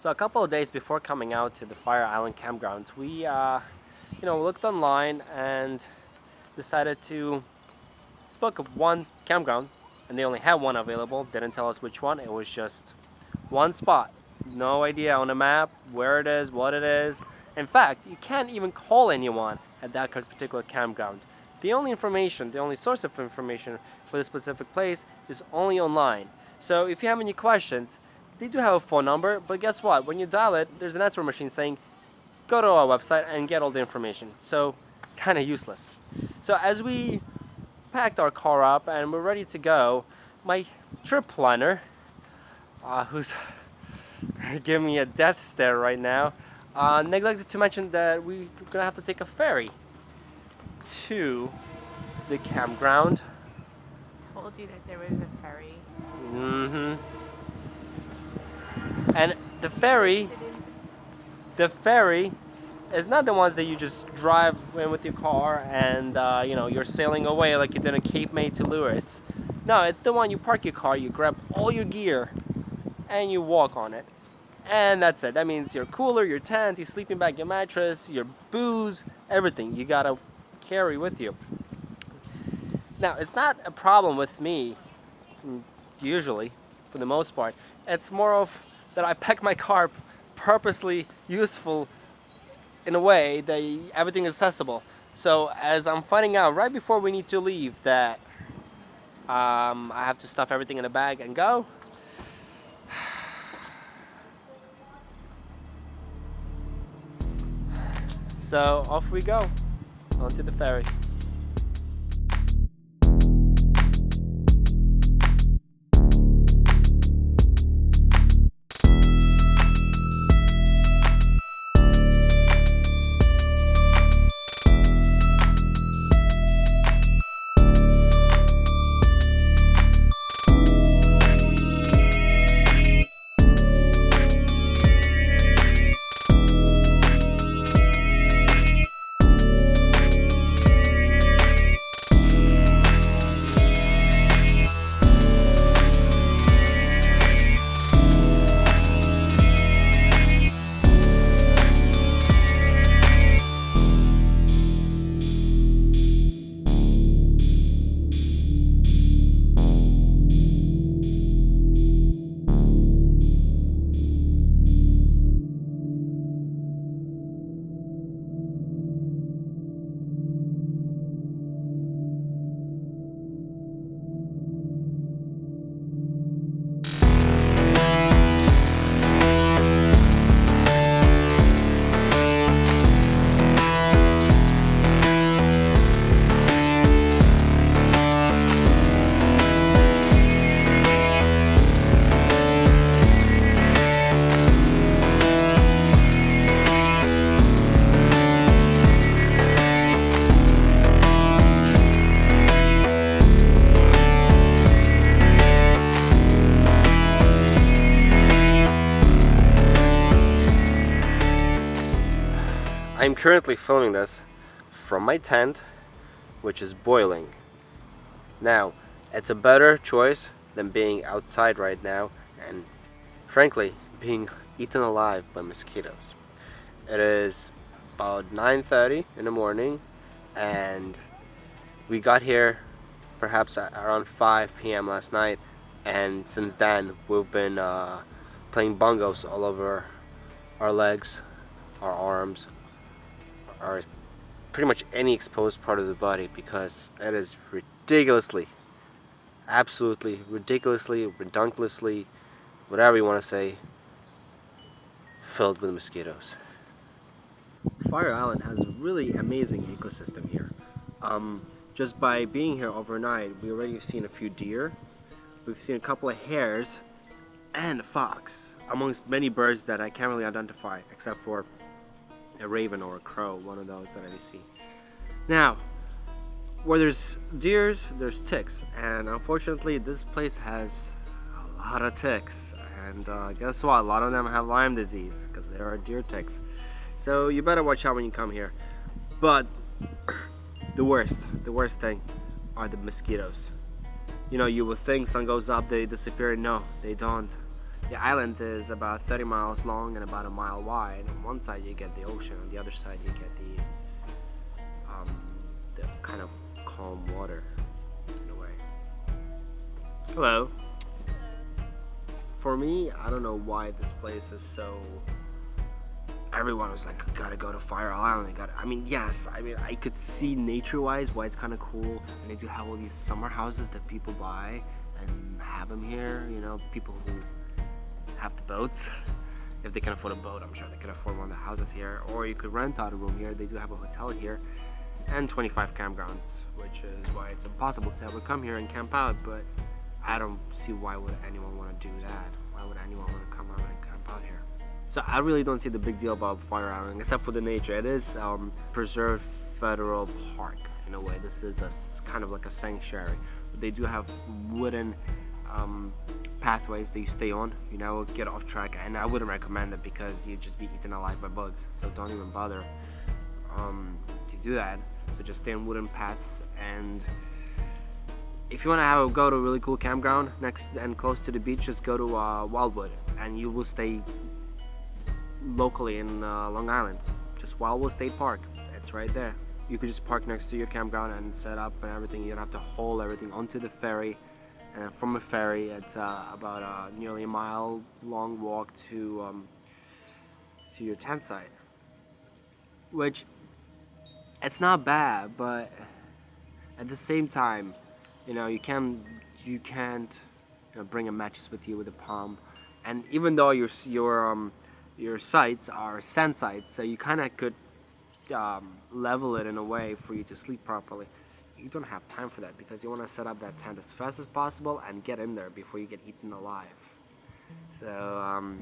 So a couple of days before coming out to the Fire Island Campgrounds, we looked online and decided to book one campground, and they only had one available. Didn't tell us which one. It was just one spot. No idea on the map where it is, what it is. In fact, you can't even call anyone at that particular campground. The only information, the only source of information for this specific place is only online. So if you have any questions, they do have a phone number, but guess what? When you dial it, there's an answer machine saying, go to our website and get all the information. So kind of useless. So as we packed our car up and we're ready to go, my trip planner, who's giving me a death stare right now, neglected to mention that we're gonna have to take a ferry to the campground. Told you that there was a ferry. And the ferry is not the ones that you just drive in with your car and you're sailing away like you did in Cape May to Lewis. No, it's the one you park your car, you grab all your gear, and you walk on it. And that's it. That means your cooler, your tent, your sleeping bag, your mattress, your booze, everything you gotta carry with you. Now, it's not a problem with me, usually, for the most part. It's more of that I pack my car purposely useful in a way that everything is accessible. So as I'm finding out right before we need to leave that I have to stuff everything in a bag and go. So off we go, onto the ferry. I'm currently filming this from my tent, which is boiling. Now, it's a better choice than being outside right now and, frankly, being eaten alive by mosquitoes. It is about 9:30 in the morning, and we got here perhaps around 5 p.m. last night, and since then we've been playing bongos all over our legs, our arms, or pretty much any exposed part of the body, because it is absolutely ridiculously, redunculously, whatever you want to say, filled with mosquitoes. Fire Island has a really amazing ecosystem here. Just by being here overnight, we already have seen a few deer, we've seen a couple of hares, and a fox, amongst many birds that I can't really identify, except for a raven or a crow, one of those that I see. Now, where there's deers, there's ticks, and unfortunately this place has a lot of ticks, and guess what, a lot of them have Lyme disease because there are deer ticks, so you better watch out when you come here. But the worst thing are the mosquitoes. You know, you would think sun goes up, they disappear. No, they don't. The island is about 30 miles long and about a mile wide. On one side you get the ocean, on the other side you get the kind of calm water in a way. Hello. For me, I don't know why this place is so... Everyone was like, gotta go to Fire Island. I mean, yes, I could see nature-wise why it's kind of cool, and they do have all these summer houses that people buy and have them here. You know, people who have the boats. If they can afford a boat, I'm sure they can afford one of the houses here. Or you could rent out a room here. They do have a hotel here, and 25 campgrounds, which is why it's impossible to ever come here and camp out. But I don't see why would anyone want to do that. Why would anyone want to come out and camp out here? So I really don't see the big deal about Fire Island, except for the nature. It is preserved federal park in a way. This is kind of like a sanctuary. But they do have wooden pathways that you stay on. You never get off track, and I wouldn't recommend it because you'd just be eaten alive by bugs. So don't even bother to do that. So just stay on wooden paths, and if you want to go to a really cool campground next and close to the beach, just go to Wildwood, and you will stay locally in Long Island. Just Wildwood State Park. It's right there. You could just park next to your campground and set up and everything. You don't have to haul everything onto the ferry. And from a ferry, it's about nearly a mile long walk to your tent site. Which, it's not bad, but at the same time, you know, you can't bring a mattress with you with a palm. And even though your sites are sand sites, so you kind of could level it in a way for you to sleep properly. You don't have time for that because you want to set up that tent as fast as possible and get in there before you get eaten alive. So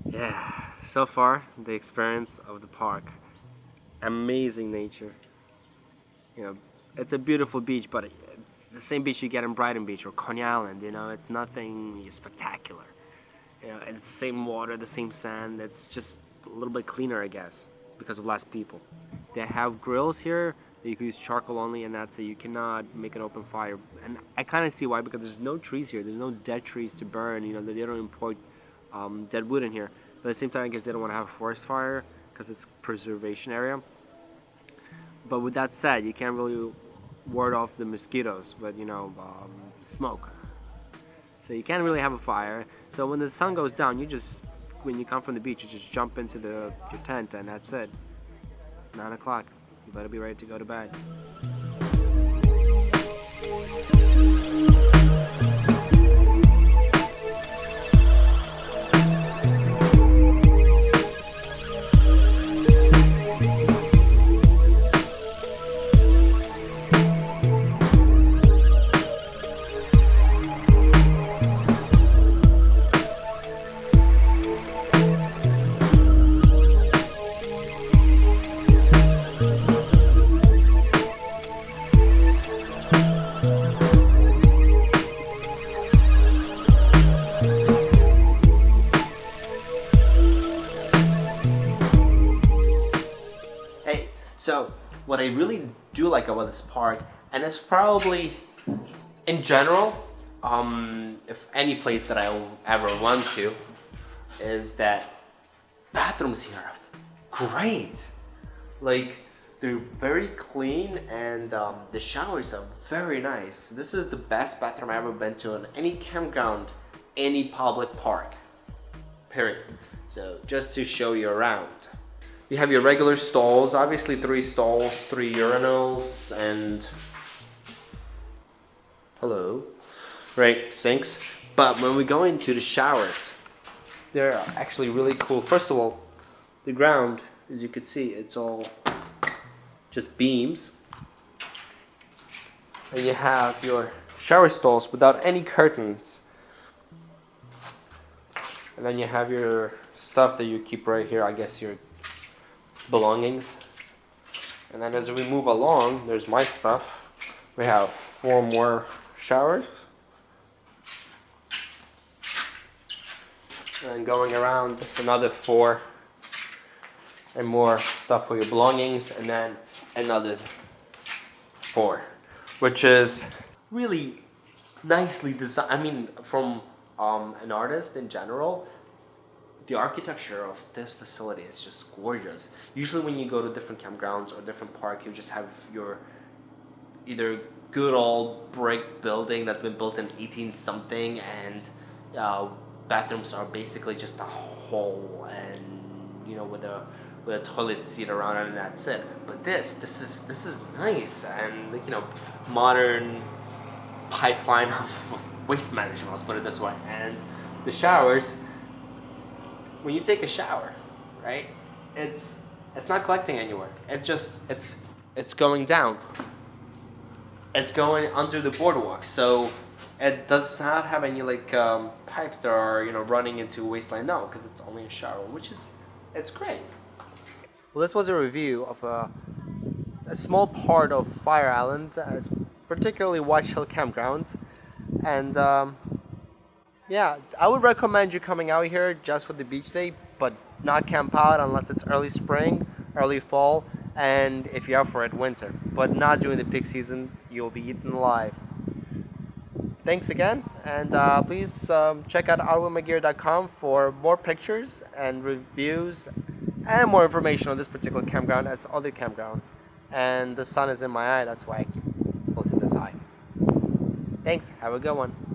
yeah, so far the experience of the park, amazing nature. You know, it's a beautiful beach, but it's the same beach you get in Brighton Beach or Coney Island. You know, it's nothing spectacular. You know, it's the same water, the same sand. It's just a little bit cleaner, I guess, because of less people. They have grills here that you can use charcoal only, and that's it. You cannot make an open fire, and I kind of see why, because there's no trees here. There's no dead trees to burn. You know, they don't import dead wood in here. But at the same time, I guess they don't want to have a forest fire because it's a preservation area. But with that said, you can't really ward off the mosquitoes, but you know, smoke. So you can't really have a fire. So when the sun goes down, when you come from the beach, you just jump into your tent, and that's it. 9 o'clock. You better be ready to go to bed. So, what I really do like about this park, and it's probably, in general, if any place that I ever went to, is that bathrooms here are great. Like, they're very clean, and the showers are very nice. This is the best bathroom I've ever been to in any campground, any public park, period. So, just to show you around. You have your regular stalls, obviously 3 stalls, 3 urinals, and right, sinks. But when we go into the showers, they're actually really cool. First of all, the ground, as you can see, it's all just beams. And you have your shower stalls without any curtains. And then you have your stuff that you keep right here, I guess your belongings. And then as we move along, there's my stuff. We have 4 more showers. And going around, another 4 and more stuff for your belongings, and then another 4, which is really nicely designed. I mean, from an artist in general, the architecture of this facility is just gorgeous. Usually, when you go to different campgrounds or different park, you just have your either good old brick building that's been built in 18 something, and uh, bathrooms are basically just a hole, and with a toilet seat around it, and that's it. But this is nice, and modern pipeline of waste management. Let's put it this way. And the showers, when you take a shower, right? It's not collecting anywhere. It's going down. It's going under the boardwalk, so it does not have any pipes that are running into wasteland. No, because it's only a shower, it's great. Well, this was a review of a small part of Fire Island, particularly Watch Hill Campground, and yeah, I would recommend you coming out here just for the beach day, but not camp out unless it's early spring, early fall, and if you're up for it, winter. But not during the peak season, you'll be eaten alive. Thanks again, and please check out outwithmygear.com for more pictures and reviews and more information on this particular campground as other campgrounds. And the sun is in my eye, that's why I keep closing this eye. Thanks, have a good one.